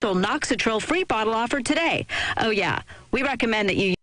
special Noxitril free bottle offer today. Oh, yeah. We recommend that you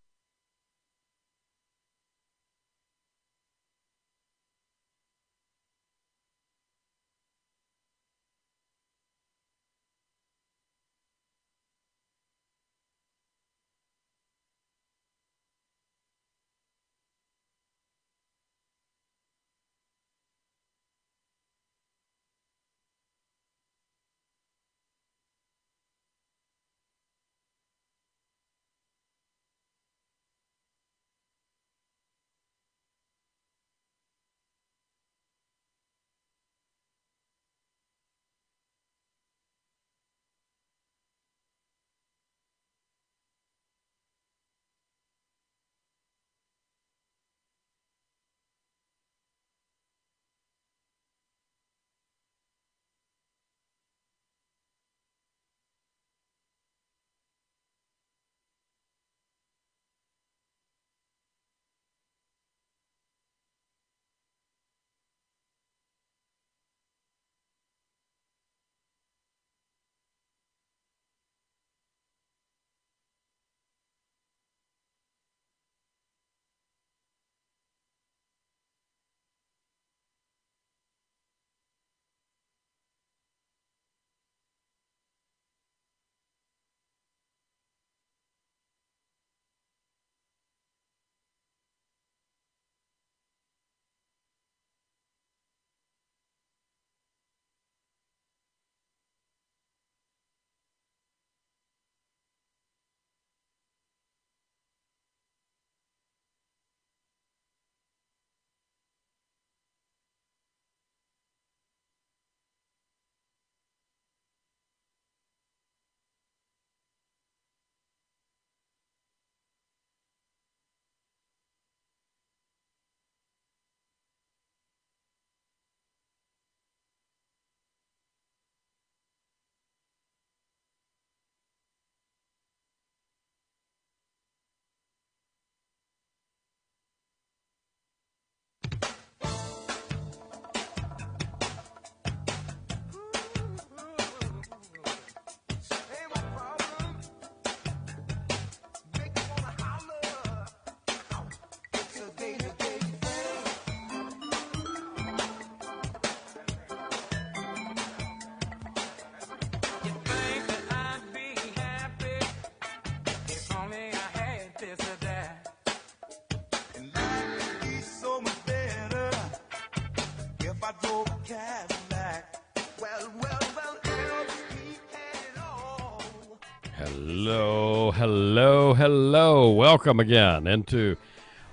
Hello. Welcome again into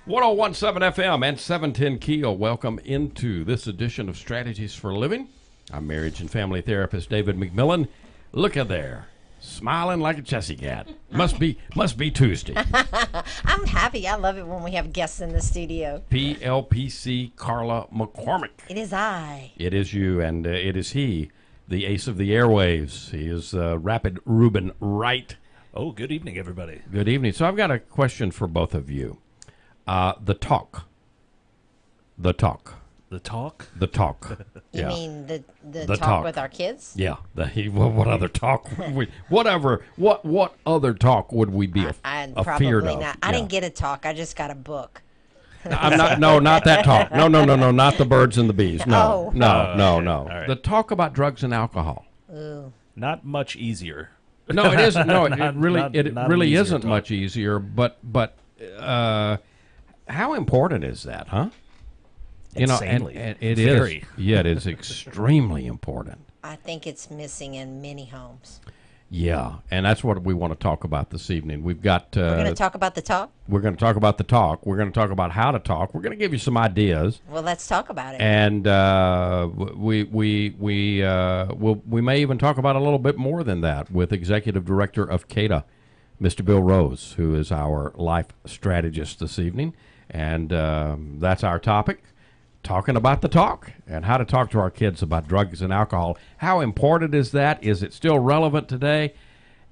101.7 FM and 710 KEEL. Welcome into this edition of Strategies for Living. I'm marriage and family therapist David McMillan. Look at there, smiling like a Chessy cat. Must be Tuesday. I'm happy. I love it when we have guests in the studio. PLPC Carla McCormick. It is I. It is you, and it is he, the ace of the airwaves. He is Rapid Ruben Wright. Oh, good evening, everybody. Good evening. So I've got a question for both of you. The talk. The talk? You Yeah. mean the The talk with our kids? Yeah. What other talk would we? What other talk would we be Probably afeared of? not. I didn't get a talk. I just got a book. I'm not. No, not that talk. No. Not the birds and the bees. No. Oh. No. All right. The talk about drugs and alcohol. Ooh. Not much easier. No, it isn't. No, it Not really an isn't easier much easier. But how important is that, huh? Insanely. And it Very. is. Yeah, it is extremely important. I think it's missing in many homes. Yeah, and that's what we want to talk about this evening. We've got. We're going to talk about the talk? We're going to talk about the talk. We're going to talk about how to talk. We're going to give you some ideas. Well, let's talk about it. And we may even talk about a little bit more than that with Executive Director of CADA, Mr. Bill Rose, who is our life strategist this evening. And that's our topic, talking about the talk and how to talk to our kids about drugs and alcohol. How important is that? Is it still relevant today?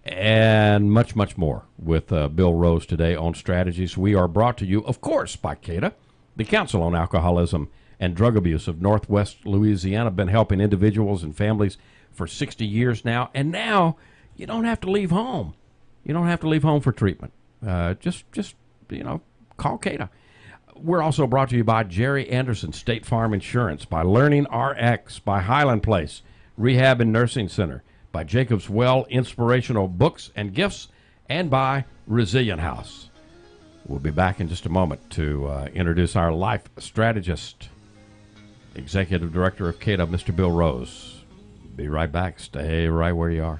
And much, much more with Bill Rose today on Strategies. We are brought to you, of course, by CADA, the Council on Alcoholism and Drug Abuse of Northwest Louisiana. Been helping individuals and families for 60 years now. And now you don't have to leave home. You don't have to leave home for treatment. Just call CADA. We're also brought to you by Jerry Anderson State Farm Insurance, by Learning RX, by Highland Place Rehab and Nursing Center, by Jacob's Well Inspirational Books and Gifts, and by Resilient House. We'll be back in just a moment to introduce our life strategist, Executive Director of CADA, Mr. Bill Rose. Be right back. Stay right where you are.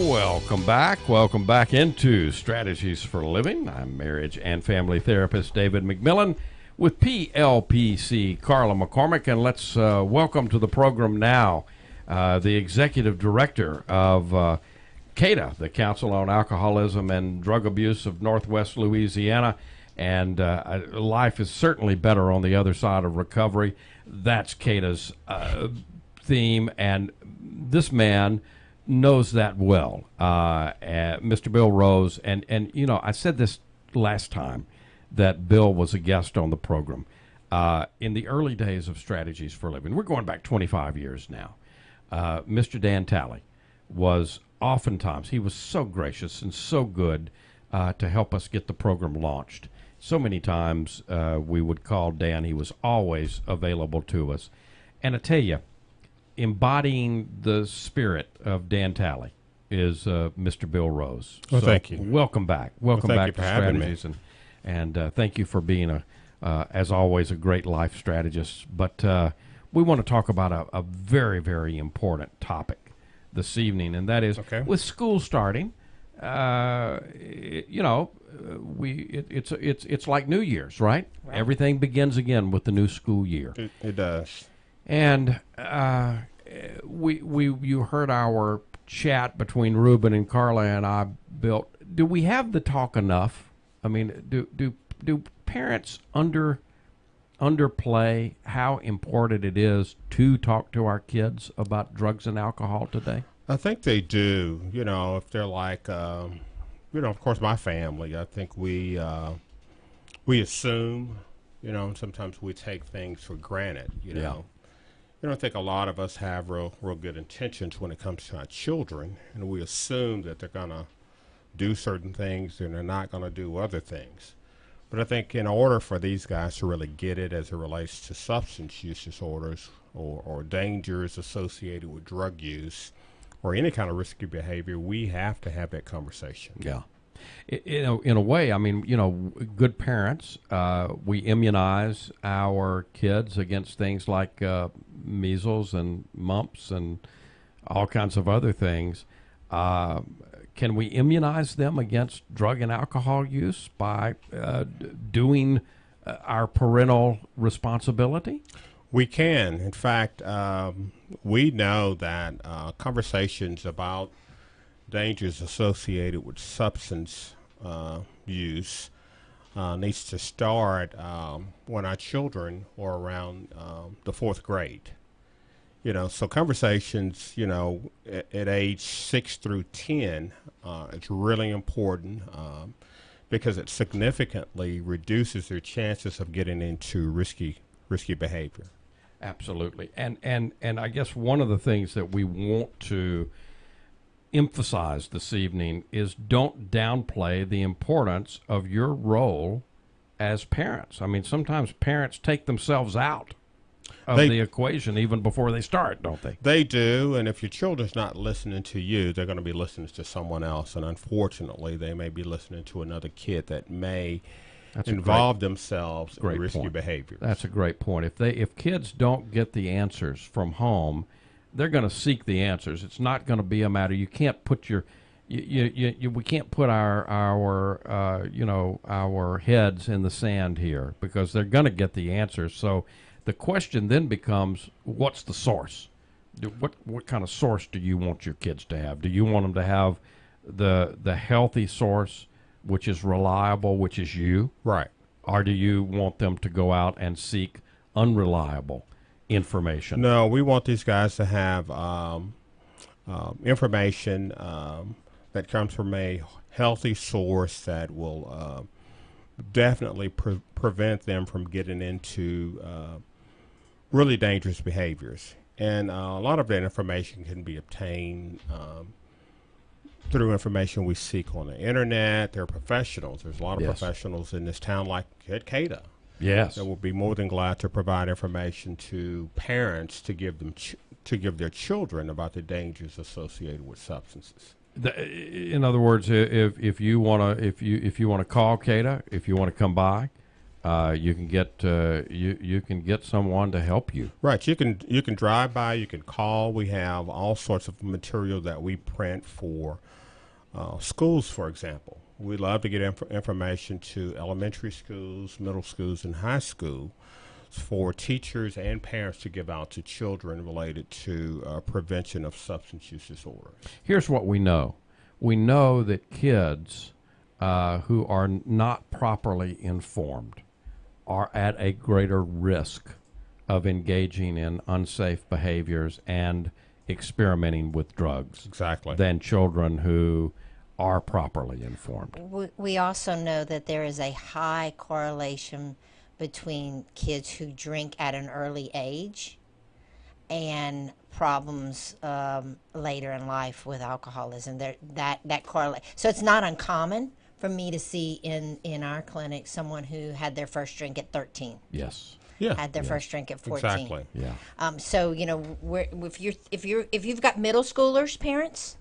Welcome back. Welcome back into Strategies for Living. I'm marriage and family therapist David McMillan with PLPC Carla McCormick, and let's welcome to the program now the Executive Director of CADA, the Council on Alcoholism and Drug Abuse of Northwest Louisiana, and life is certainly better on the other side of recovery. That's CADA's theme, and this man knows that well, Mr. Bill Rose. And you know, I said this last time that Bill was a guest on the program. In the early days of Strategies for Living, we're going back 25 years now, Mr. Dan Talley was oftentimes, he was so gracious and so good to help us get the program launched. So many times we would call Dan. He was always available to us. And I tell you, embodying the spirit of Dan Talley is Mr. Bill Rose. Well, so thank you. Welcome back. Welcome back to Strategies, and thank you for being as always, a great life strategist. But we want to talk about a very, very important topic this evening, and that is with school starting. It's like New Year's, right? Everything begins again with the new school year. It does. And you heard our chat between Ruben and Carla and I. Bill, do we have the talk enough? I mean, do parents underplay how important it is to talk to our kids about drugs and alcohol today? I think they do. You know, if they're like, of course, my family. I think we assume, and sometimes we take things for granted. You know. I think a lot of us have real good intentions when it comes to our children, and we assume that they're going to do certain things and they're not going to do other things. But I think in order for these guys to really get it as it relates to substance use disorders or dangers associated with drug use or any kind of risky behavior, we have to have that conversation. Yeah. In a way, I mean, good parents, we immunize our kids against things like measles and mumps and all kinds of other things. Can we immunize them against drug and alcohol use by doing our parental responsibility? We can. In fact, we know that conversations about dangers associated with substance use needs to start when our children are around the fourth grade. So conversations, at age 6 through 10, it's really important because it significantly reduces their chances of getting into risky behavior. Absolutely. And I guess one of the things that we want to emphasize this evening is don't downplay the importance of your role as parents. I mean, sometimes parents take themselves out of the equation even before they start, don't they? They do, and if your children's not listening to you, they're going to be listening to someone else, and unfortunately, they may be listening to another kid that may involve themselves in risky behaviors. That's a great point. If kids don't get the answers from home, they're going to seek the answers. It's not going to be a matter. You can't put we can't put our heads in the sand here because they're going to get the answers. So the question then becomes, what's the source? What kind of source do you want your kids to have? Do you want them to have the healthy source, which is reliable, which is you? Right. Or do you want them to go out and seek unreliable information? No, we want these guys to have information that comes from a healthy source that will definitely prevent them from getting into really dangerous behaviors. And a lot of that information can be obtained through information we seek on the internet. There are professionals. There's a lot of professionals in this town, like at CADA. Yes, that will be more than glad to provide information to parents to give them to give their children about the dangers associated with substances. In other words, if you want to call CADA, if you want to come by, you can get you can get someone to help you. Right. You can drive by. You can call. We have all sorts of material that we print for schools, for example. We love to get information to elementary schools, middle schools, and high school for teachers and parents to give out to children related to prevention of substance use disorders. Here's what we know. We know that kids who are not properly informed are at a greater risk of engaging in unsafe behaviors and experimenting with drugs than children who are properly informed. We also know that there is a high correlation between kids who drink at an early age and problems later in life with alcoholism. That correlate. So it's not uncommon for me to see in our clinic someone who had their first drink at 13. Yes. Yeah. Had their first drink at 14. Exactly. Yeah. So if you've got middle schoolers, parents,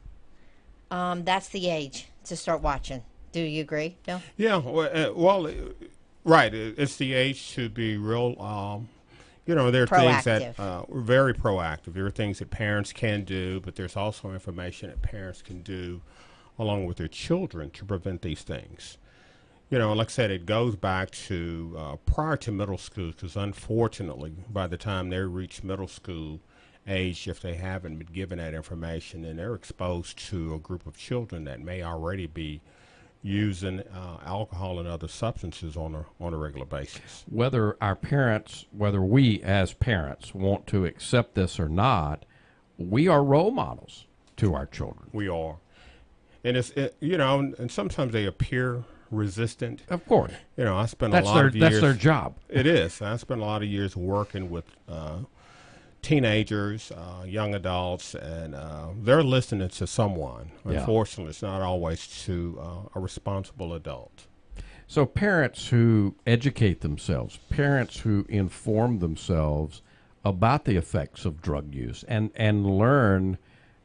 that's the age to start watching. Do you agree, Bill? Yeah. Well, right. It's the age to be real. There are things that are very proactive. There are things that parents can do, but there's also information that parents can do along with their children to prevent these things. Like I said, it goes back to prior to middle school, because unfortunately, by the time they reach middle school age, if they haven't been given that information, then they're exposed to a group of children that may already be using alcohol and other substances on a regular basis. Whether we as parents want to accept this or not, we are role models to our children. We are. And and sometimes they appear resistant. Of course. I spent a lot of years. That's their job. It is. I spent a lot of years working with teenagers, young adults, and they're listening to someone. Yeah. Unfortunately, it's not always to a responsible adult. So parents who educate themselves, parents who inform themselves about the effects of drug use and learn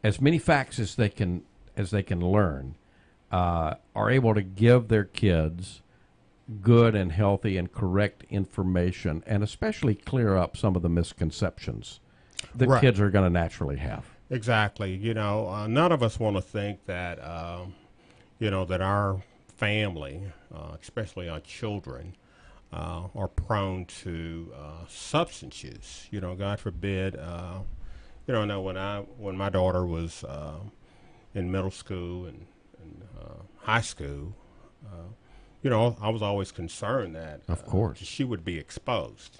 as many facts as they can learn, are able to give their kids good and healthy and correct information, and especially clear up some of the misconceptions that Right. kids are going to naturally have. Exactly. None of us want to think that, that our family, especially our children, are prone to substance use. God forbid. I know when my daughter was in middle school and high school, I was always concerned that, Of course. she would be exposed.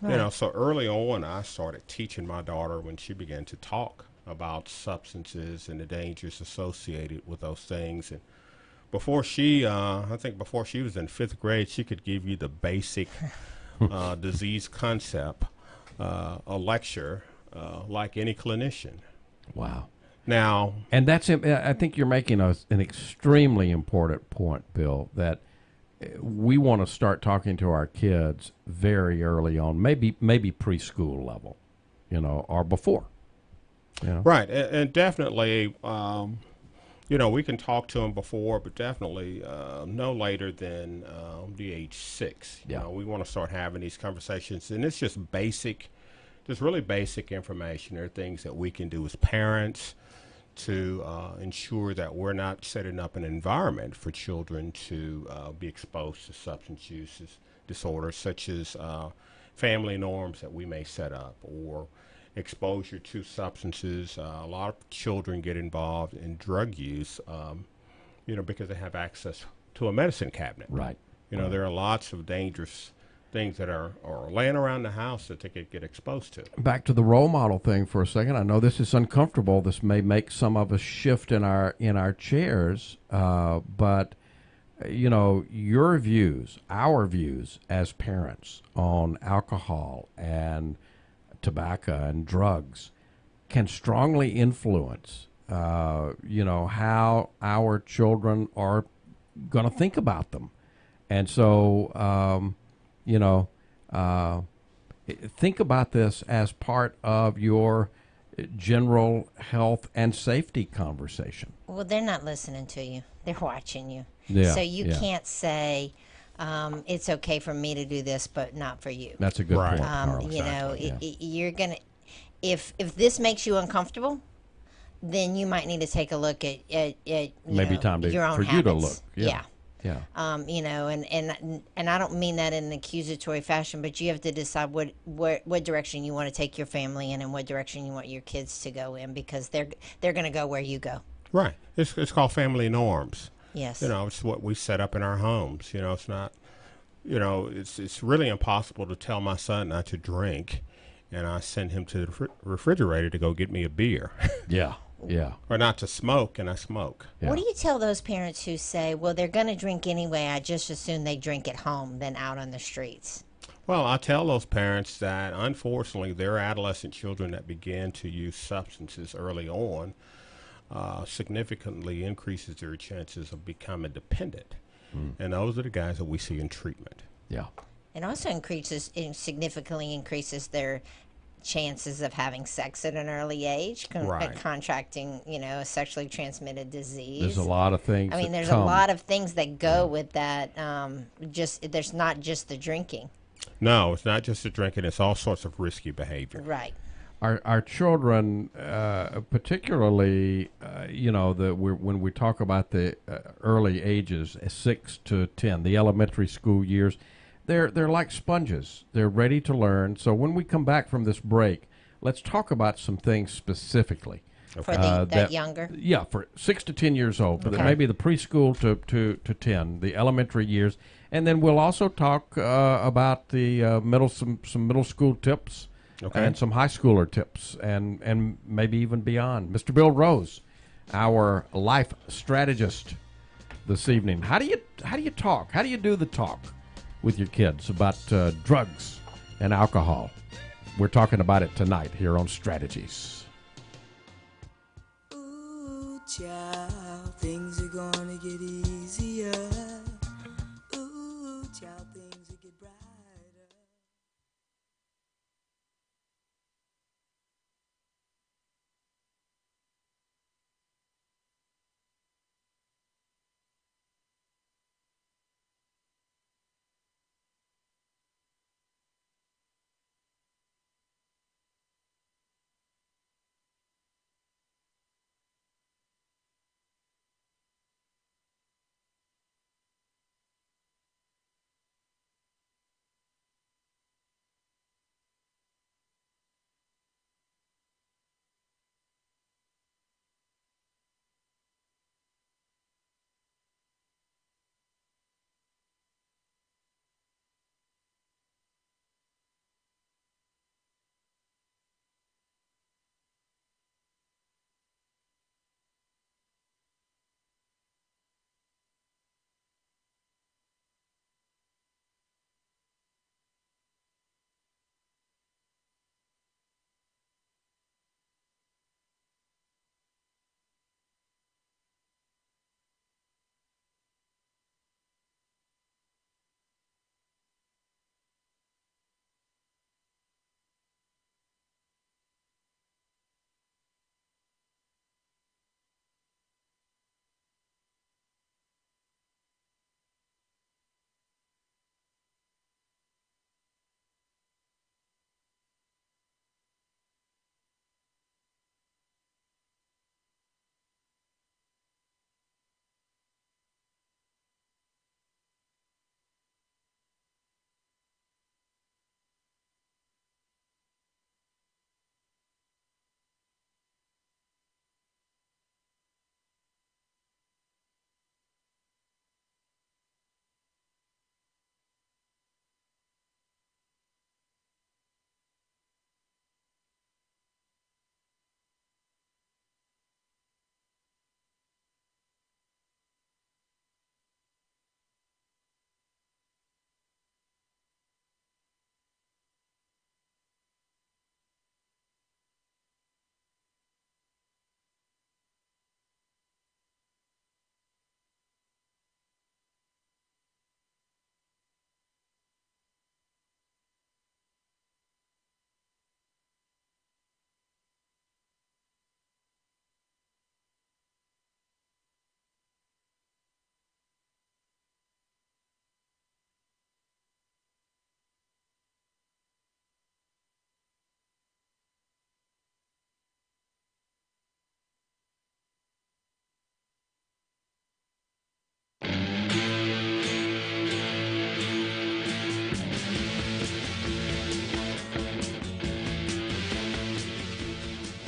Right. So early on, I started teaching my daughter when she began to talk about substances and the dangers associated with those things. And before I think before she was in 5th grade, she could give you the basic disease concept, a lecture, like any clinician. Wow. Now, And I think you're making an extremely important point, Bill, that we want to start talking to our kids very early on, maybe preschool level, or before. right, and definitely, we can talk to them before, but definitely no later than the age 6. Yeah. We want to start having these conversations, and it's just really basic information. There are things that we can do as parents to ensure that we're not setting up an environment for children to be exposed to substance use disorders, such as family norms that we may set up, or exposure to substances. A lot of children get involved in drug use, because they have access to a medicine cabinet. Right. There are lots of dangerous things that are laying around the house that they could get exposed to. Back to the role model thing for a second. I know this is uncomfortable. This may make some of us shift in our chairs, but your views, our views as parents on alcohol and tobacco and drugs can strongly influence, how our children are going to think about them. And so, think about this as part of your general health and safety conversation. Well, they're not listening to you. They're watching you. Yeah, So you yeah. can't say, it's okay for me to do this, but not for you. That's a good Right. point, Carl. You're going to, if this makes you uncomfortable, then you might need to take a look at Maybe time your own for habits. you to look. Yeah. Yeah. And I don't mean that in an accusatory fashion, but you have to decide what direction you want to take your family in, and what direction you want your kids to go in, because they're going to go where you go. Right. It's called family norms. Yes. It's what we set up in our homes. It's not, it's really impossible to tell my son not to drink, and I send him to the refrigerator to go get me a beer. Yeah. Yeah. Or not to smoke, and I smoke. Yeah. What do you tell those parents who say, well, they're going to drink anyway, I just assume they drink at home than out on the streets? Well, I tell those parents that, unfortunately, their adolescent children that begin to use substances early on significantly increases their chances of becoming dependent. And those are the guys that we see in treatment. Yeah. It also significantly increases their chances of having sex at an early age, Right. contracting, a sexually transmitted disease. There's a lot of things. I mean, that there's come. a lot of things that go with that. There's not just the drinking. No, it's not just the drinking. It's all sorts of risky behavior. Right. Our children, particularly, when we talk about the early ages, 6 to 10, the elementary school years, they're like sponges. They're ready to learn. So when we come back from this break, let's talk about some things specifically. For that younger? Yeah, for 6 to 10 years old. Okay. Maybe the preschool to 10, the elementary years. And then we'll also talk about the some middle school tips. Okay. And some high schooler tips, and maybe even beyond. Mr. Bill Rose, our life strategist this evening. How do you talk? How do you do the talk with your kids about drugs and alcohol? we're talking about it tonight here on Strategies. Ooh, child, things are gonna get easier. Ooh, child, things will get brighter.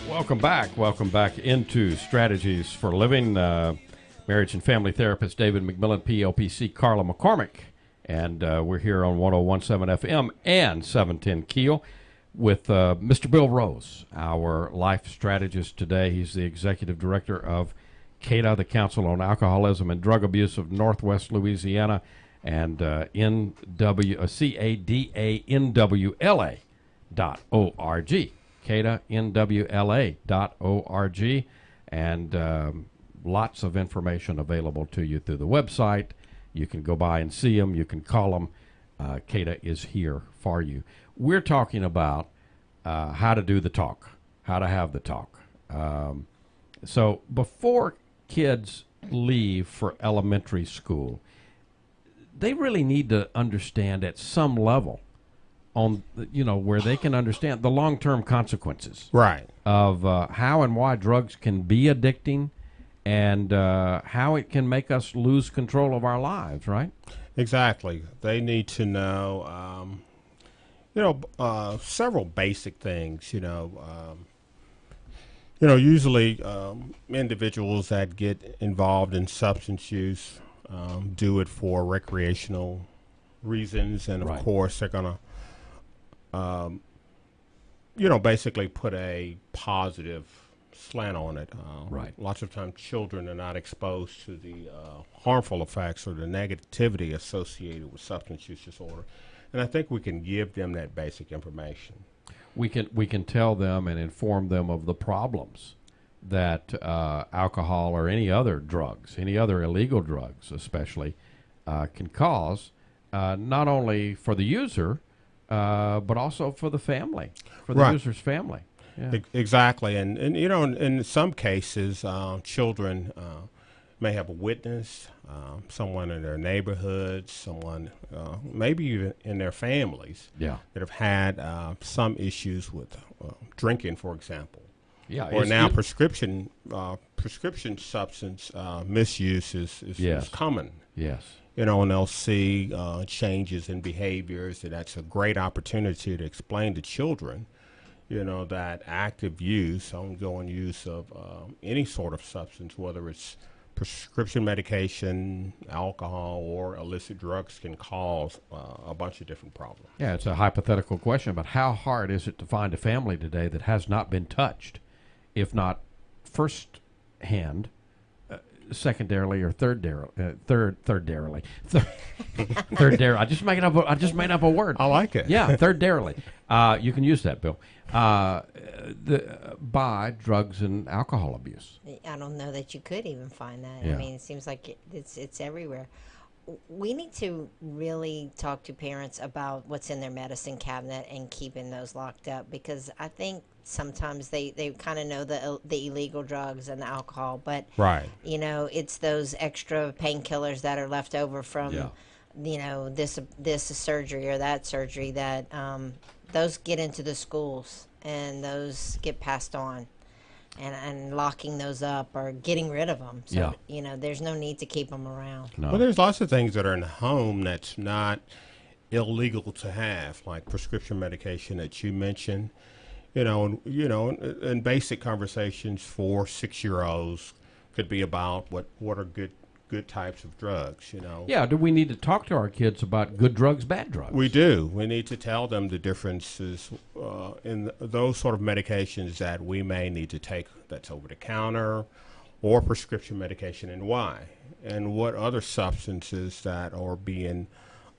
Welcome back. Welcome back into Strategies for Living. Marriage and family therapist David McMillan, PLPC, Carla McCormick. And we're here on 101.7 FM and 710 KEEL with Mr. Bill Rose, our life strategist today. He's the executive director of CADA, the Council on Alcoholism and Drug Abuse of Northwest Louisiana, and CADANWLA.org. CADANWLA.org, and lots of information available to you through the website. You can go by and see them. You can call them. CADA is here for you. We're talking about how to do the talk, how to have the talk. So before kids leave for elementary school, they really need to understand at some level on, where they can understand the long-term consequences, right, of how and why drugs can be addicting, and how it can make us lose control of our lives, right? Exactly. They need to know, several basic things. Usually individuals that get involved in substance use do it for recreational reasons, and of course they're going to basically put a positive slant on it. Lots of times children are not exposed to the harmful effects or the negativity associated with substance use disorder. And I think we can give them that basic information. we can tell them and inform them of the problems that alcohol or any other drugs, any other illegal drugs especially, can cause, not only for the user, but also for the family, for the user's family. Yeah. Exactly, and you know, in some cases, children may have a witness, someone in their neighborhood, someone maybe even in their families that have had some issues with drinking, for example. Yeah, or now prescription substance misuse is common. Yes. You know, and they'll see changes in behaviors, and that's a great opportunity to explain to children, you know, that active use, ongoing use of any sort of substance, whether it's prescription medication, alcohol, or illicit drugs, can cause a bunch of different problems. Yeah, it's a hypothetical question, but how hard is it to find a family today that has not been touched, if not first hand, secondarily, or thirdarily? I just made up a word. I like it. Yeah, thirdarily. You can use that, Bill. By drugs and alcohol abuse. I don't know that you could even find that. Yeah. I mean, it seems like it's everywhere. We need to really talk to parents about what's in their medicine cabinet and keeping those locked up, because I think sometimes they kind of know the illegal drugs and the alcohol, but you know, it's those extra painkillers that are left over from you know, this surgery or that surgery that those get into the schools and those get passed on. And locking those up or getting rid of them. So, you know, there's no need to keep them around. No. Well, there's lots of things that are in the home that's not illegal to have, like prescription medication that you mentioned. And basic conversations for 6-year-olds could be about what are good types of drugs, you know. Yeah, do we need to talk to our kids about good drugs, bad drugs? We do. We need to tell them the differences in those sort of medications that we may need to take that's over the counter or prescription medication, and why, and what other substances that are being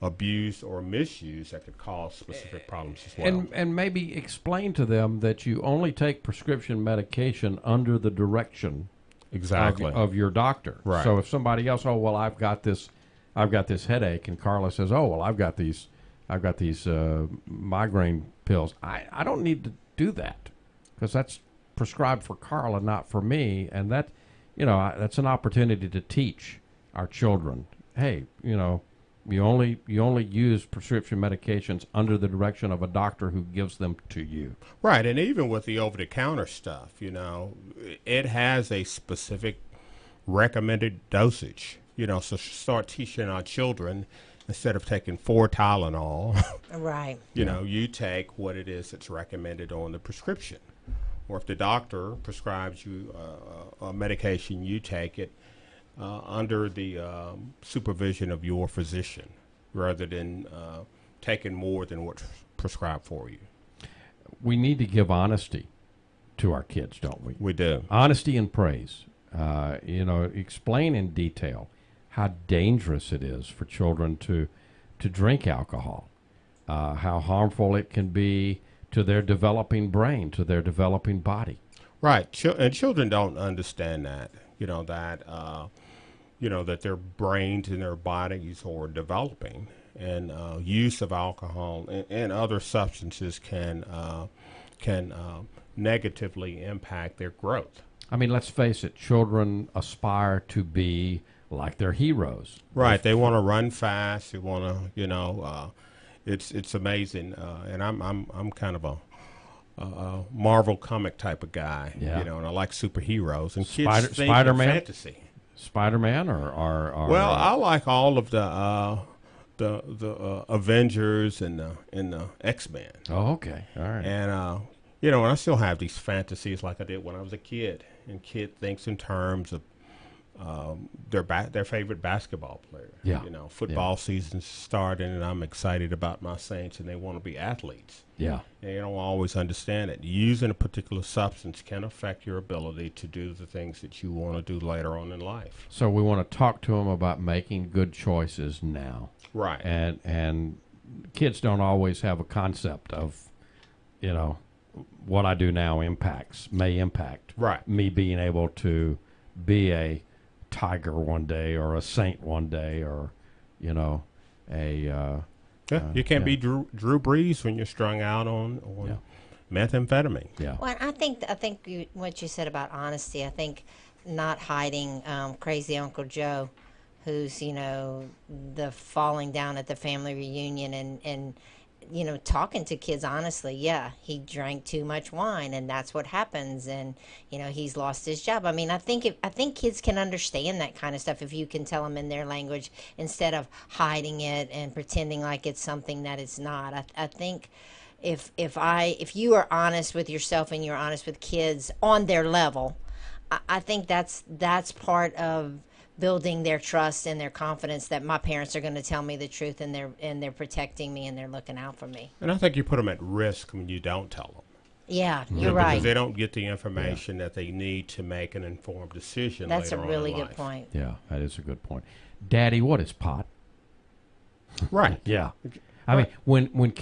abused or misused that could cause specific problems as well. And maybe explain to them that you only take prescription medication under the direction of your doctor. Right. So if somebody else, I've got this headache, and Carla says, I've got these migraine pills. I don't need to do that, because that's prescribed for Carla, not for me. And that, you know, that's an opportunity to teach our children. Hey, you know, you only use prescription medications under the direction of a doctor who gives them to you. Right, and even with the over-the-counter stuff, you know, it has a specific recommended dosage. You know, so start teaching our children, instead of taking 4 Tylenol, right? You know, you take what it is that's recommended on the prescription, or if the doctor prescribes you a medication, you take it under the supervision of your physician, rather than taking more than what's prescribed for you. We need to give honesty to our kids, don't we? We do. Honesty and praise. You know, explain in detail how dangerous it is for children to drink alcohol, how harmful it can be to their developing brain, to their developing body. Right, and children don't understand that. That their brains and their bodies are developing, and use of alcohol and other substances can negatively impact their growth. I mean, let's face it, children aspire to be like their heroes. Right, they want to run fast. They want to, it's amazing. And I'm kind of a Marvel comic type of guy, and I like superheroes and kids think of fantasy. Spider-Man or well, I like all of the Avengers and the X-Men. Oh, okay, all right. And and I still have these fantasies like I did when I was a kid. And kid thinks in terms of their favorite basketball player. Yeah. Football season's starting, and I'm excited about my Saints, and they want to be athletes. Yeah. And you don't always understand it. Using a particular substance can affect your ability to do the things that you want to do later on in life. So we want to talk to them about making good choices now. Right. And kids don't always have a concept of, what I do now may impact Right. me being able to be a tiger one day or a saint one day, or a You can't be Drew Brees when you're strung out on methamphetamine. yeah. Well, I think what you said about honesty. I think not hiding crazy Uncle Joe, who's the falling down at the family reunion and talking to kids honestly. Yeah, he drank too much wine, and that's what happens. And he's lost his job. I mean, I think kids can understand that kind of stuff if you can tell them in their language instead of hiding it and pretending like it's something that it's not. I think if you are honest with yourself and you're honest with kids on their level, I think that's part of building their trust and their confidence that my parents are going to tell me the truth, and they're protecting me and they're looking out for me. And I think you put them at risk when you don't tell them. Yeah, you're right. Because they don't get the information that they need to make an informed decision. That's a later really on in good life. point. Yeah, that is a good point. Daddy, what is pot? Right. Yeah. I mean, when when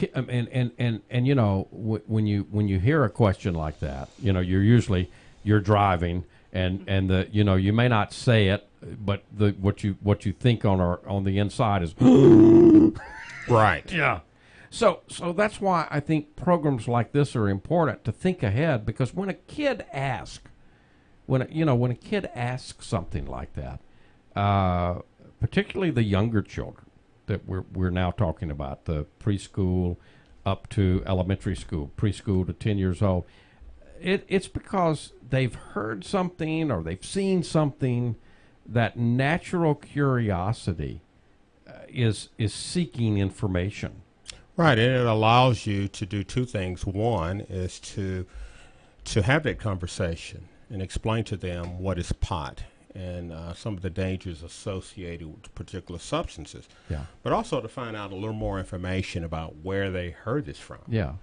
you hear a question like that, you're driving, and you may not say it, but what you think on the inside is Right. yeah. So that's why I think programs like this are important, to think ahead, because when a kid asks something like that, particularly the younger children that we're now talking about, the preschool up to elementary school, preschool to 10 years old, it's because they've heard something or they've seen something that natural curiosity is seeking information. Right, and it allows you to do two things. One is to have that conversation and explain to them what is pot and some of the dangers associated with particular substances. Yeah. But also to find out a little more information about where they heard this from. Yeah.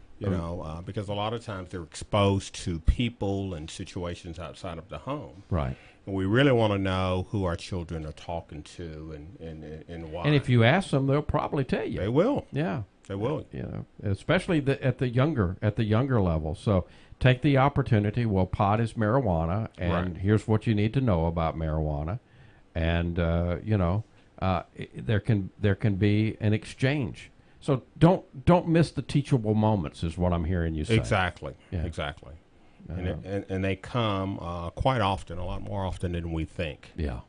Because a lot of times they're exposed to people and situations outside of the home. Right. And we really want to know who our children are talking to and why. And if you ask them, they'll probably tell you. They will. Yeah. They will. Especially at the younger level. So take the opportunity. Well, pot is marijuana, and Right. here's what you need to know about marijuana, and there can be an exchange. So don't miss the teachable moments, is what I'm hearing you say. Exactly. Yeah. Exactly. And they come quite often, a lot more often than we think. Yeah.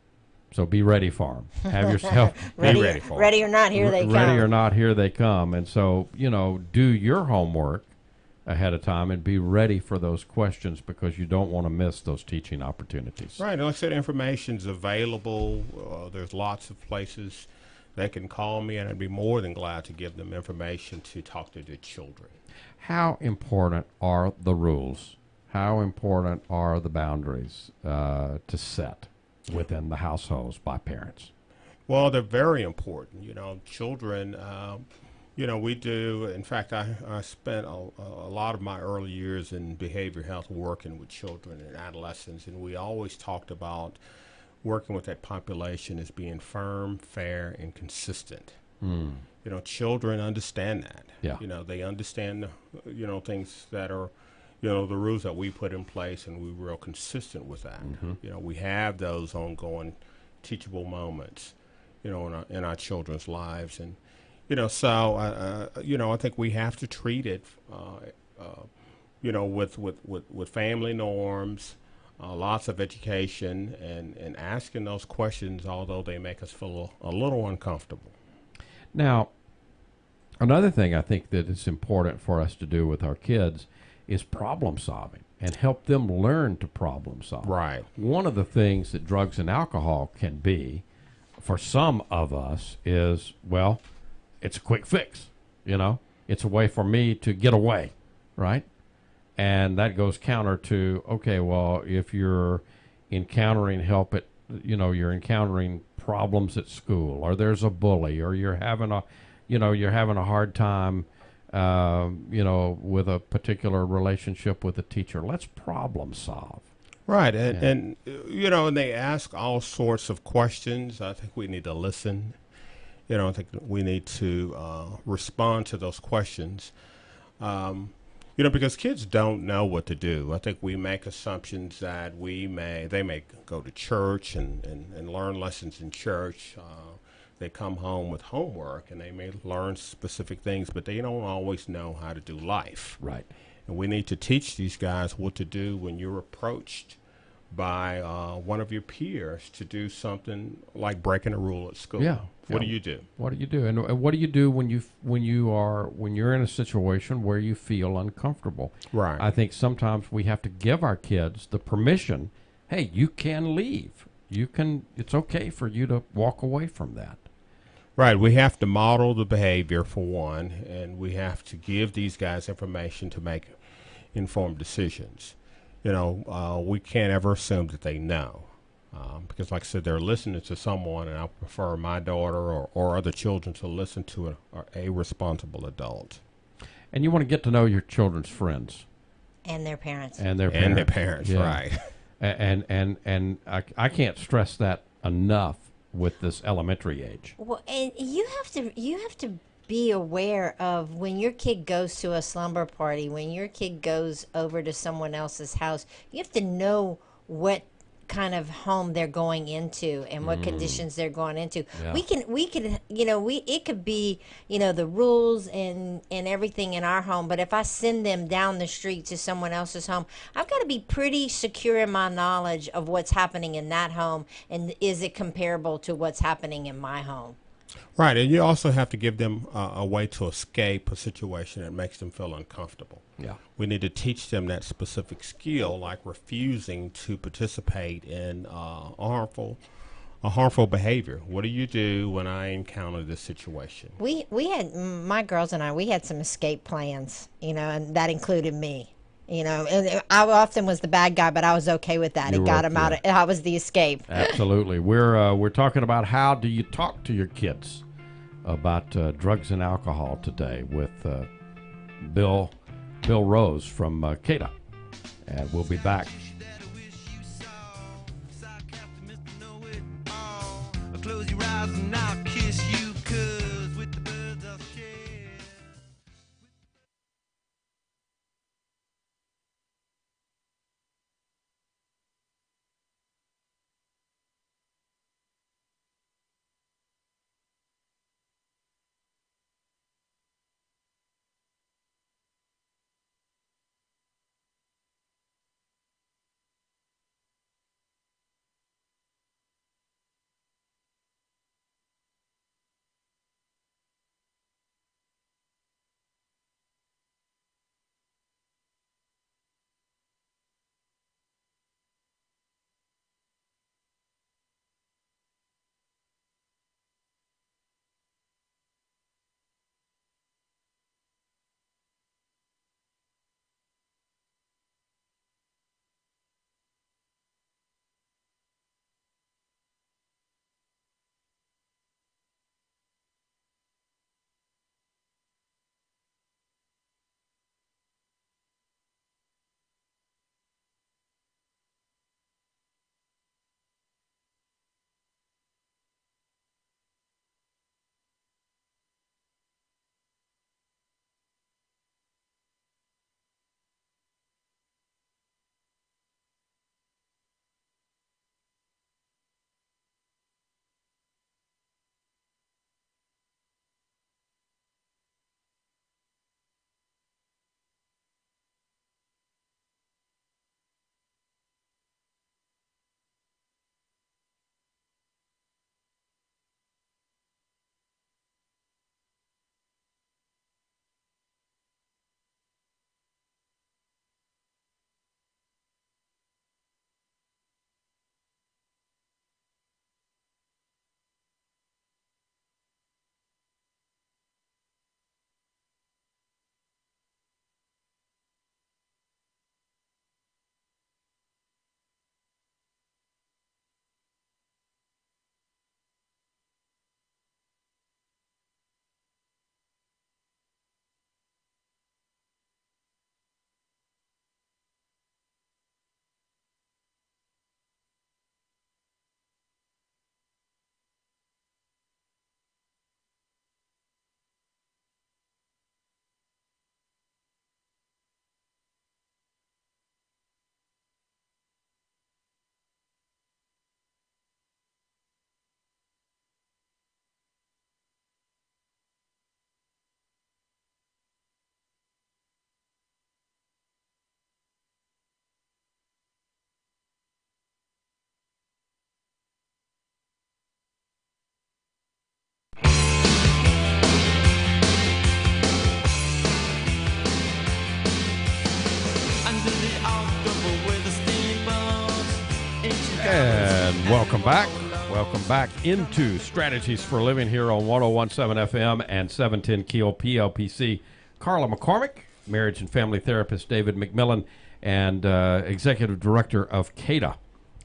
So be ready for them. Have yourself ready, ready for 'em. Ready or not, here they come. Ready or not, here they come. And so, do your homework ahead of time and be ready for those questions, because you don't want to miss those teaching opportunities. Right. And like I said, information's available. There's lots of places they can call me, and I'd be more than glad to give them information to talk to their children. How important are the rules? How important are the boundaries to set within the households by parents? Well, they're very important. Children, we do. In fact, I spent a lot of my early years in behavioral health working with children and adolescents, and we always talked about working with that population as being firm, fair, and consistent. Children understand that. Yeah. They understand, things that are, the rules that we put in place, and we're real consistent with that. We have those ongoing teachable moments, in our children's lives. And, so, I think we have to treat it, with family norms, lots of education, and asking those questions, although they make us feel a little uncomfortable. Now, another thing I think that is important for us to do with our kids is problem solving and help them learn to problem solve. Right. One of the things that drugs and alcohol can be for some of us is, well, it's a quick fix. It's a way for me to get away, right? And that goes counter to, okay, well, if you're encountering you're encountering problems at school, or there's a bully, or you're having a hard time, with a particular relationship with a teacher. Let's problem solve. Right, and they ask all sorts of questions. I think we need to listen. I think we need to respond to those questions. Because kids don't know what to do. I think we make assumptions that they may go to church and learn lessons in church. They come home with homework and they may learn specific things, but they don't always know how to do life. Right. And we need to teach these guys what to do when you're approached by one of your peers to do something like breaking a rule at school. Yeah. What do you do? What do you do? And what do you do when you're in a situation where you feel uncomfortable? Right. I think sometimes we have to give our kids the permission. Hey, you can leave. It's okay for you to walk away from that. Right. We have to model the behavior for one, and we have to give these guys information to make informed decisions. We can't ever assume that they know. Because, like I said, they're listening to someone, and I prefer my daughter or other children to listen to a responsible adult. And you want to get to know your children's friends. And their parents. And their parents. Yeah. Right. And I can't stress that enough with this elementary age. Well, and you have to be aware of when your kid goes to a slumber party, when your kid goes over to someone else's house, you have to know what kind of home they're going into and what conditions they're going into. Yeah. It could be, the rules and everything in our home, but if I send them down the street to someone else's home, I've got to be pretty secure in my knowledge of what's happening in that home, and is it comparable to what's happening in my home. Right, and you also have to give them a way to escape a situation that makes them feel uncomfortable. Yeah. We need to teach them that specific skill, like refusing to participate in a harmful behavior. What do you do when I encounter this situation? We had, my girls and we had some escape plans, and that included me. And I often was the bad guy, but I was okay with that. It got him out. I was the escape. Absolutely. We're talking about how do you talk to your kids about drugs and alcohol today with Bill Rose from KEEL. And we'll be back. Close your eyes and I'll kiss you, 'cause with the birds I'll share. And welcome back. Welcome back into Strategies for Living here on 101.7 FM and 710 KEEL PLPC. Carla McCormick, marriage and family therapist David McMillan, and executive director of KEEL,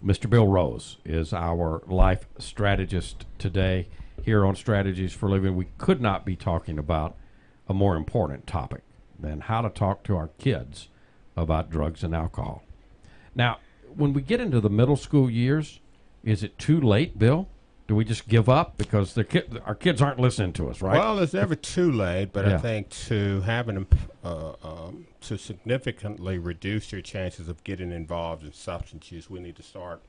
Mr. Bill Rose, is our life strategist today here on Strategies for Living. We could not be talking about a more important topic than how to talk to our kids about drugs and alcohol. Now, when we get into the middle school years, is it too late, Bill? Do we just give up because our kids aren't listening to us, right? Well, it's never too late, but Yeah. I think to to significantly reduce your chances of getting involved in substance use, we need to start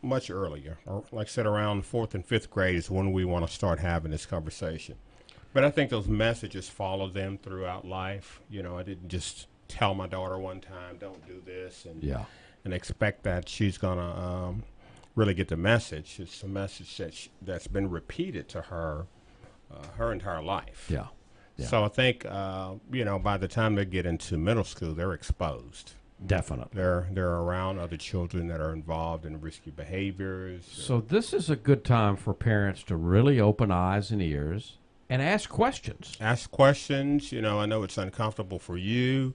much earlier. Or, like I said, around 4th and 5th grade is when we want to start having this conversation. But I think those messages follow them throughout life. You know, I didn't just tell my daughter one time, don't do this, and expect that she's going to really get the message. It's a message that's been repeated to her her entire life. Yeah. So I think, by the time they get into middle school, they're exposed. Definitely. They're around other children that are involved in risky behaviors. So this is a good time for parents to really open eyes and ears and ask questions. Ask questions. You know, I know it's uncomfortable for you.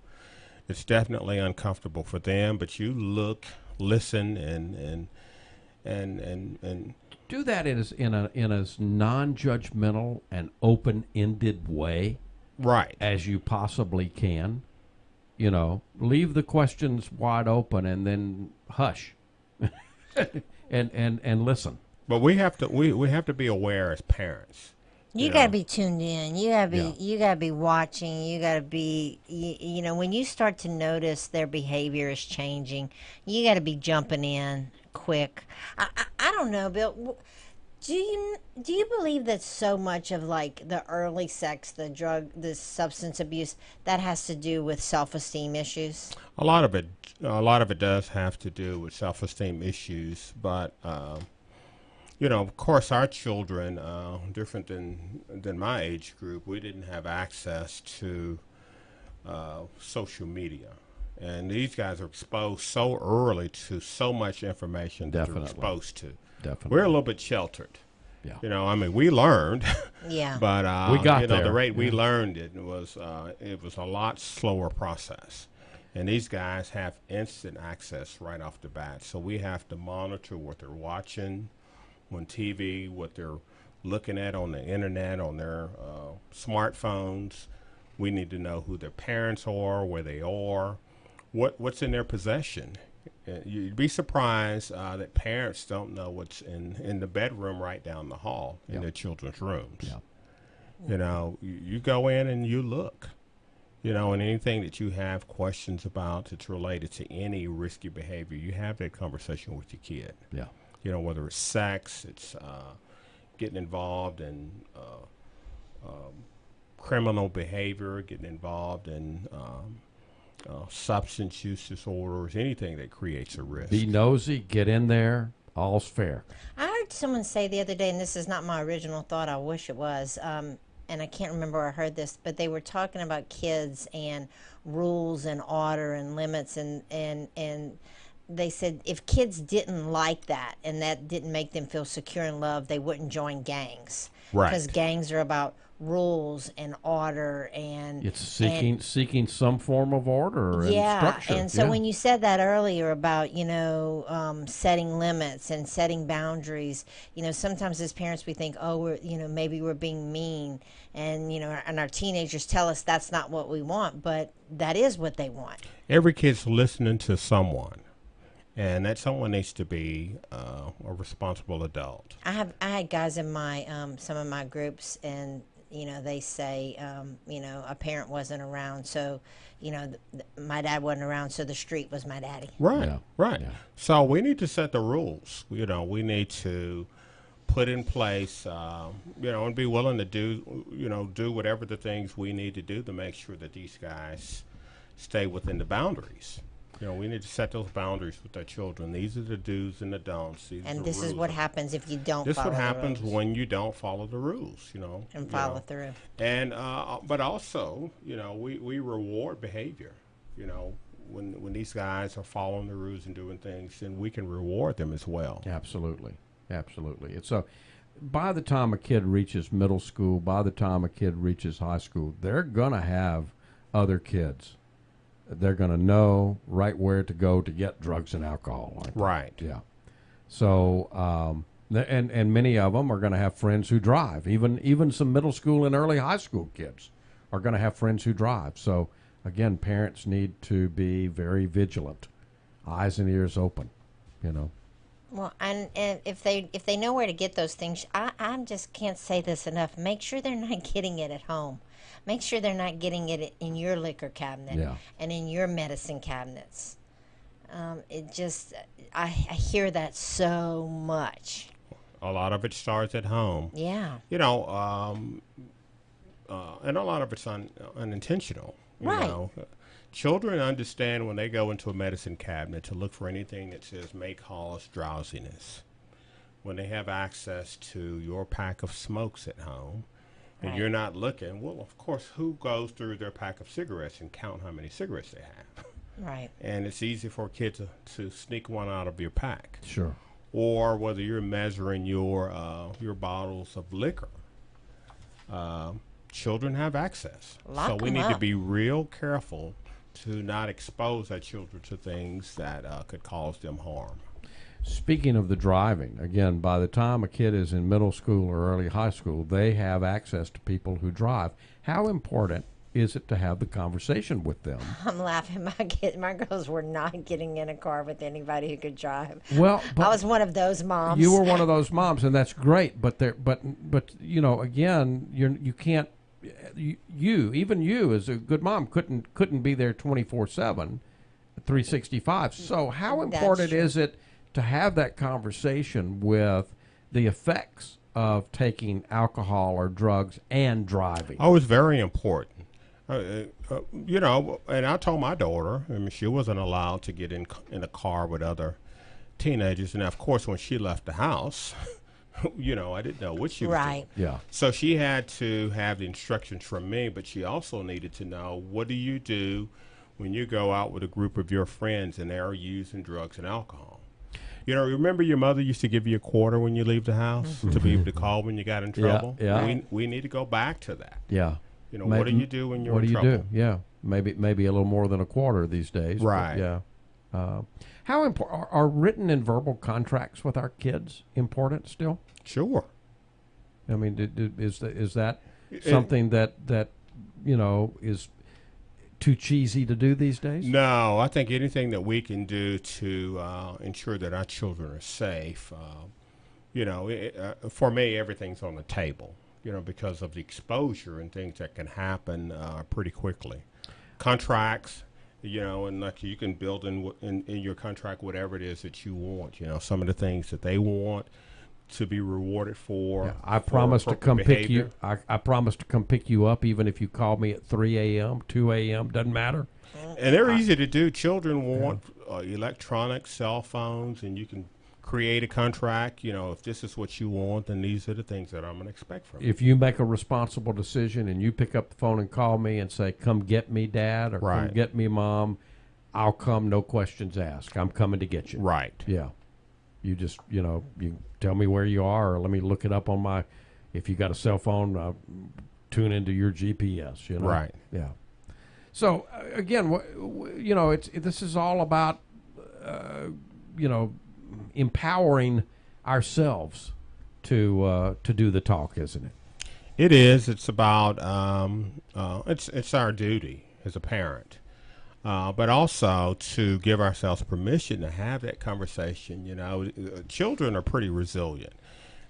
It's definitely uncomfortable for them, but you look, listen, and do that in as non-judgmental and open-ended way right as you possibly can. You know, leave the questions wide open and then hush and listen. But we have to be aware as parents. You Yeah. gotta be tuned in. You gotta be. Yeah. You gotta be watching. You gotta be. You know, when you start to notice their behavior is changing, you gotta be jumping in quick. I don't know, Bill. Do you believe that so much of like the early sex, the substance abuse, that has to do with self-esteem issues? A lot of it does have to do with self-esteem issues, but of course, our children, different than my age group, we didn't have access to social media. And these guys are exposed so early to so much information that they're Definitely. exposed to. Definitely. We're a little bit sheltered. Yeah. You know, I mean, we learned, Yeah. but We got the there. rate we learned it was a lot slower process. And these guys have instant access right off the bat. So we have to monitor what they're watching on TV, what they're looking at on the internet, on their smartphones. We need to know who their parents are, where they are, what's in their possession. You'd be surprised that parents don't know what's in the bedroom right down the hall in their children's rooms. Yeah. You know, you go in and you look. You know, and anything that you have questions about that's related to any risky behavior, you have that conversation with your kid. Yeah. You know, whether it's sex, it's getting involved in criminal behavior, getting involved in substance use disorders, anything that creates a risk. Be nosy, get in there, all's fair. I heard someone say the other day, and this is not my original thought, I wish it was, and I can't remember where I heard this, but they were talking about kids and rules and order and limits, and they said if kids didn't like that and that didn't make them feel secure and loved, they wouldn't join gangs. Right. Because gangs are about rules and order and It's seeking some form of order and structure. and so when you said that earlier about setting limits and setting boundaries, sometimes as parents we think, maybe we're being mean, and and our teenagers tell us that's not what we want, but that is what they want. Every kid's listening to someone, and that someone needs to be a responsible adult. I had guys in my some of my groups, and they say a parent wasn't around, so my dad wasn't around, so the street was my daddy. Right, Yeah. right. Yeah. So we need to set the rules. We need to put in place, and be willing to do whatever the things we need to do to make sure that these guys stay within the boundaries. We need to set those boundaries with our children. These are the do's and the don'ts. And this is what happens if you don't This is follow what the happens rules when you don't follow the rules, and follow through. And but also, we reward behavior. when these guys are following the rules and doing things, then we can reward them as well. Absolutely. It's so by the time a kid reaches middle school, by the time a kid reaches high school, they're going to have other kids. They're going to know right where to go to get drugs and alcohol. Aren't they? Right. Yeah. So, and many of them are going to have friends who drive. Even some middle school and early high school kids are going to have friends who drive. So, again, parents need to be very vigilant, eyes and ears open, you know. Well, and if they know where to get those things, I just can't say this enough. Make sure they're not getting it at home. Make sure they're not getting it in your liquor cabinet and in your medicine cabinets. I hear that so much. A lot of it starts at home. Yeah. You know, and a lot of it's unintentional. You Right. know. Children understand when they go into a medicine cabinet to look for anything that says may cause drowsiness. When they have access to your pack of smokes at home, and you're not looking, well, of course, who goes through their pack of cigarettes and count how many cigarettes they have? Right. And it's easy for a kid to sneak one out of your pack. Sure. Or whether you're measuring your bottles of liquor. Children have access. Lock so we 'em need to up. be real careful to not expose our children to things that could cause them harm. Speaking of the driving, again, by the time a kid is in middle school or early high school, they have access to people who drive. How important is it to have the conversation with them? I'm laughing. My girls were not getting in a car with anybody who could drive. Well, I was one of those moms. You were one of those moms, and that's great. But you know, again, you can't. Even you as a good mom couldn't be there 24/7, 365. So how important is it to have that conversation with the effects of taking alcohol or drugs and driving? Oh, it's very important. You know, and I told my daughter, I mean, she wasn't allowed to get in a car with other teenagers. And of course, when she left the house, you know, I didn't know what she was doing. Yeah. So she had to have the instructions from me, but she also needed to know, what do you do when you go out with a group of your friends and they're using drugs and alcohol? You know, remember your mother used to give you a quarter when you leave the house to be able to call when you got in trouble? Yeah. We need to go back to that. Yeah. You know, what do you do when you're in trouble? What do you do? Yeah. Maybe a little more than a quarter these days. Right. Yeah. How important are written and verbal contracts with our kids important still? Sure. I mean, is that something that you know is too cheesy to do these days? No, I think anything that we can do to ensure that our children are safe. You know, for me, everything's on the table. You know, because of the exposure and things that can happen pretty quickly. Contracts. You know, and like you can build in your contract whatever it is that you want. You know, some of the things that they want to be rewarded for. Yeah, I promise to come behavior. pick you. I promise to come pick you up, even if you call me at 3 a.m., 2 a.m. Doesn't matter. And they're easy to do. Children want electronic cell phones, and you can create a contract. You know, if this is what you want, then these are the things that I'm going to expect from you. If you make a responsible decision and you pick up the phone and call me and say, "Come get me, Dad," or "Come get me, Mom," I'll come, no questions asked. I'm coming to get you. Right. Yeah. You just, you know, you tell me where you are, or let me look it up on my. If you got a cell phone, tune into your GPS. You know. Right. Yeah. So again, you know, this is all about, you know, empowering ourselves to do the talk, isn't it? It is. It's about it's our duty as a parent, but also to give ourselves permission to have that conversation. You know, children are pretty resilient,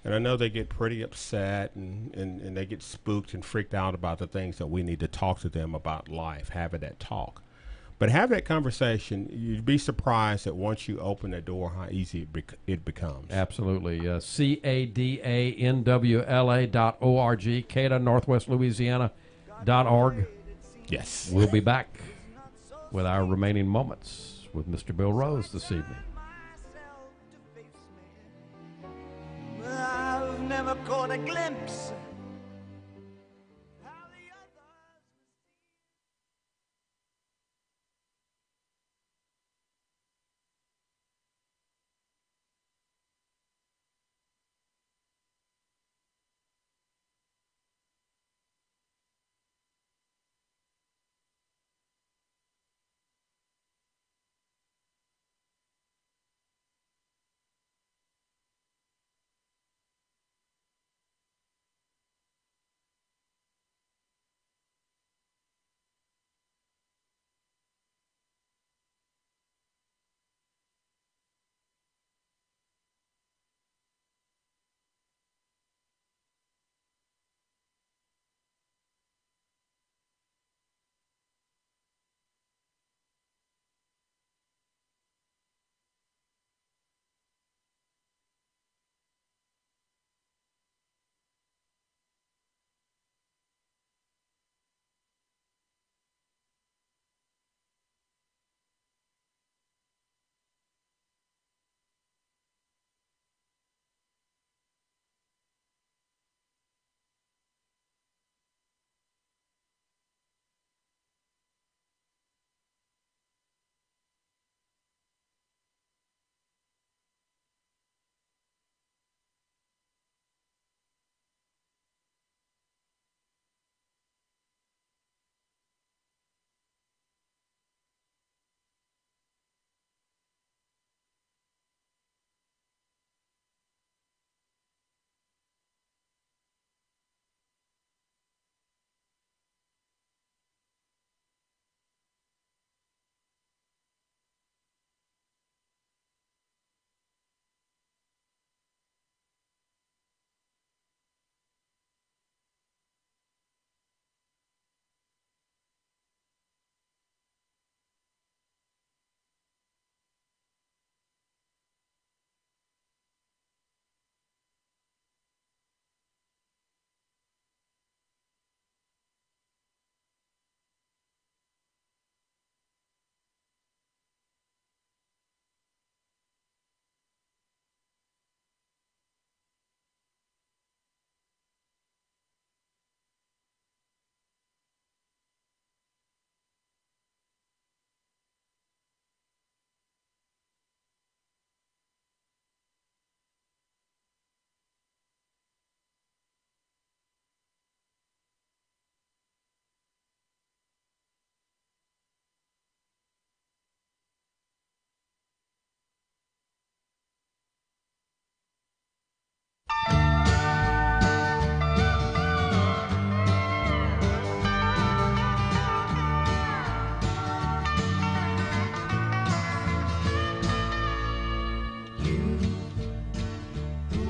and I know they get pretty upset and they get spooked and freaked out about the things that we need to talk to them about life, having that talk. But have that conversation. You'd be surprised that once you open the door, how easy it becomes. Absolutely. CADANWLA.org, CADA, Northwest Louisiana.org. Yes. We'll be back with our remaining moments with Mr. Bill Rose this evening. I've never caught a glimpse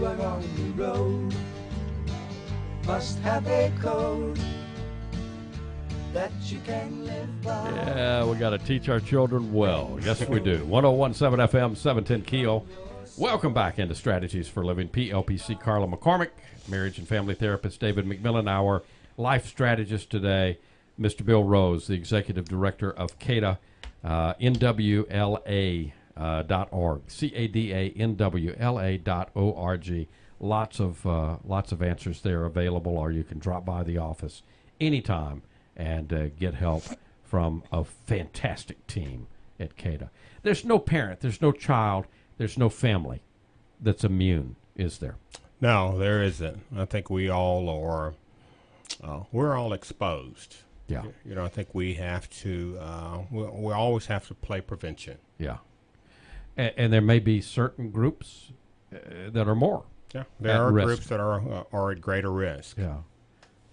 you are on the road must have a code that you can live by. Yeah, we got to teach our children well. Yes, we do. 101.7 FM, 710 KEEL. Welcome back into Strategies for Living. PLPC Carla McCormick, marriage and family therapist David McMillan, our life strategist today, Mr. Bill Rose, the executive director of CADA, NWLA.org, CADANWLA.org. Lots of answers there available, or you can drop by the office anytime and get help from a fantastic team at CADA. There's no parent, there's no child, there's no family that's immune, is there? No, there isn't. I think we all are. We're all exposed. Yeah. You know, I think we have to. We always have to play prevention. Yeah. And there may be certain groups that are more. Yeah, there are groups that are at greater risk. Yeah.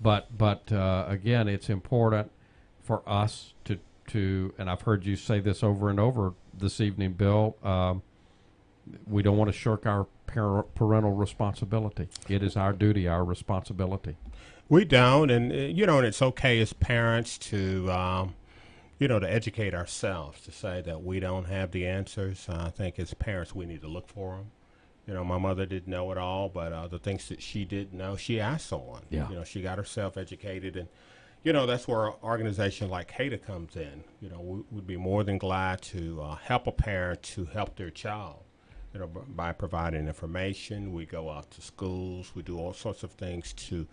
But again, it's important for us to, and I've heard you say this over and over this evening, Bill. We don't want to shirk our parental responsibility. It is our duty, our responsibility. We don't, and and it's okay as parents to, to educate ourselves, to say that we don't have the answers. I think as parents we need to look for them. You know, my mother didn't know it all, but the things that she did know, she asked someone. Yeah. You know, she got herself educated, and that's where an organization like CADA comes in. You know, we'd be more than glad to help a parent to help their child. You know, by providing information. We go out to schools. We do all sorts of things to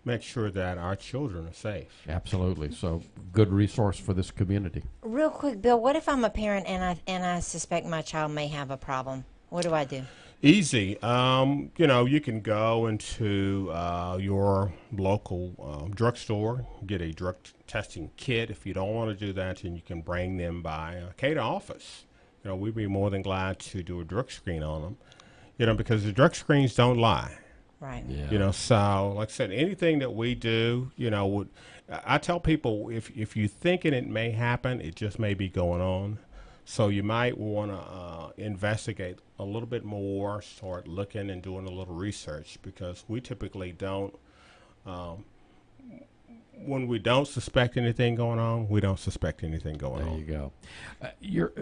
make sure that our children are safe. Absolutely. So good resource for this community. Real quick, Bill, what if I'm a parent and I suspect my child may have a problem? What do I do? Easy. You can go into your local drugstore, get a drug testing kit. If you don't want to do that, then you can bring them by a CADA office. You know, we'd be more than glad to do a drug screen on them, because the drug screens don't lie. Right. Yeah. So like I said, anything that we do, I tell people if you're thinking it may happen, it just may be going on. So you might want to investigate a little bit more, start looking and doing a little research, because we typically don't, when we don't suspect anything going on, we don't suspect anything going on. There you go.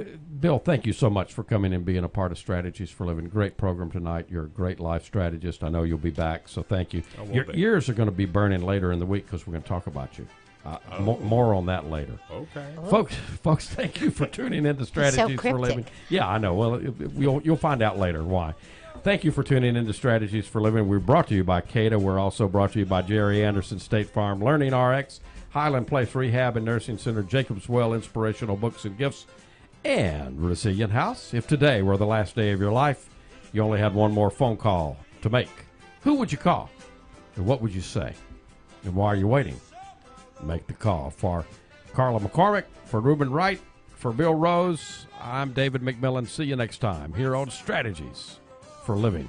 Bill, thank you so much for coming and being a part of Strategies for Living. Great program tonight. You're a great life strategist. I know you'll be back, so thank you. Your ears are going to be burning later in the week because we're going to talk about you. More on that later. Okay. Folks, thank you for tuning in to Strategies for Living. Yeah, I know. Well, you'll find out later why. Thank you for tuning in to Strategies for Living. We're brought to you by CADA. We're also brought to you by Jerry Anderson State Farm, Learning RX, Highland Place Rehab and Nursing Center, Jacobs Well Inspirational Books and Gifts, and Resilient House. If today were the last day of your life, you only had one more phone call to make, who would you call? And what would you say? And why are you waiting? Make the call. For Carla McCormick, for Reuben Wright, for Bill Rose, I'm David McMillan. See you next time here on Strategies for Living.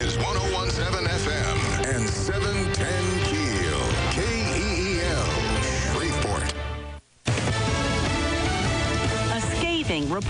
Is 101.7 FM and 710 KEEL. KEEL, Shreveport. A scathing report.